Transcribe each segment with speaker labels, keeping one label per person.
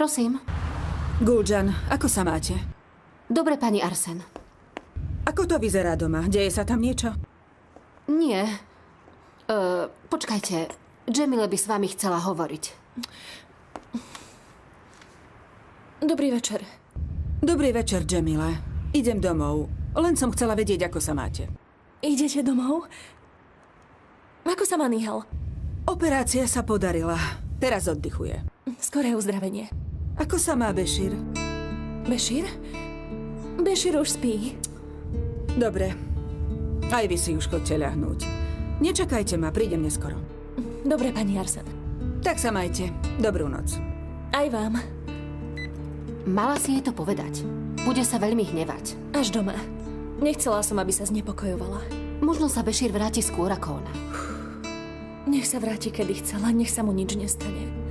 Speaker 1: Prosím.
Speaker 2: Guljan, ako sa máte?
Speaker 1: Dobre, pani Arsen.
Speaker 2: Ako to vyzerá doma? Deje sa tam niečo?
Speaker 1: Nie. Počkajte. Jamile by s vami chcela hovoriť.
Speaker 3: Dobrý večer.
Speaker 2: Dobrý večer, Jamile. Idem domov. Len som chcela vedieť, ako sa máte.
Speaker 3: Idete domov? Ako sa má Nihal?
Speaker 2: Operácia sa podarila. Teraz oddychuje.
Speaker 3: Skoré uzdravenie.
Speaker 2: Ako sa má Bešír?
Speaker 3: Bešír? Bešír už spí.
Speaker 2: Dobre. Aj vy si už chodte ľahnúť. Nečakajte ma, prídem neskoro.
Speaker 3: Dobre, pani Arsen.
Speaker 2: Tak sa majte. Dobrú noc.
Speaker 3: Aj vám.
Speaker 1: Mala si jej to povedať. Bude sa veľmi hnevať.
Speaker 3: Až doma. Nechcela som, aby sa znepokojovala.
Speaker 1: Možno sa Bešír vráti skôr ako ona.
Speaker 3: Nech sa vráti, kedy chcela. Nech sa mu nič nestane.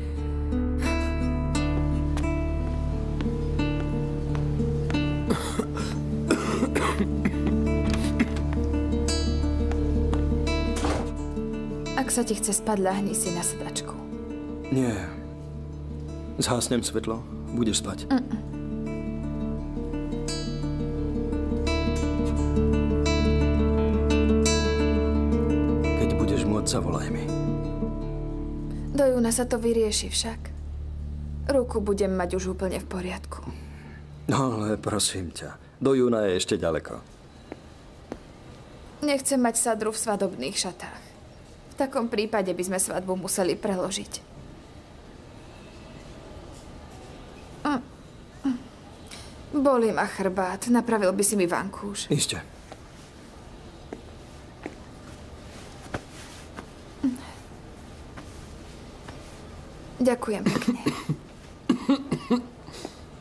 Speaker 4: Ak sa ti chce spať, ľahni si na sedačku.
Speaker 5: Nie. Zhasnem svetlo. Budeš spať. Keď budeš môcť, zavolaj mi.
Speaker 4: Do júna sa to vyrieši však. Ruku budem mať už úplne v poriadku.
Speaker 5: No, ale prosím ťa. Do júna je ešte ďaleko.
Speaker 4: Nechcem mať Sadru v svadobných šatách. V takom prípade by sme svadbu museli preložiť. Bolí ma chrbát. Napravil by si mi vankúš.
Speaker 5: Iste.
Speaker 4: Ďakujem pekne.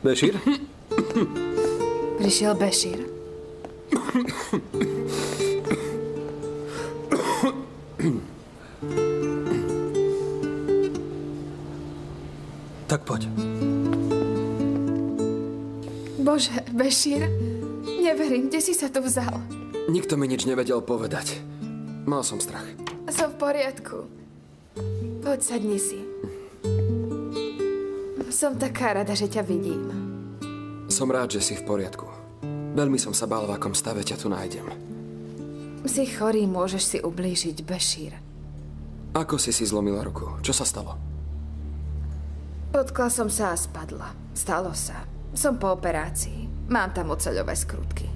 Speaker 5: Bešír?
Speaker 4: Prišiel Bešír.
Speaker 5: Tak poď.
Speaker 4: Bože, Bešír, neverím, kde si sa tu vzal?
Speaker 6: Nikto mi nič nevedel povedať. Mal som strach.
Speaker 4: Som v poriadku. Poď, sadni si. Som taká rada, že ťa vidím.
Speaker 6: Som rád, že si v poriadku. Veľmi som sa bál, v akom stave ťa tu nájdem.
Speaker 4: Si chorý, môžeš si ublížiť, Bešír.
Speaker 6: Ako si zlomila ruku? Čo sa stalo?
Speaker 4: Potkla som sa a spadla. Stalo sa. Som po operácii. Mám tam oceľové skrutky.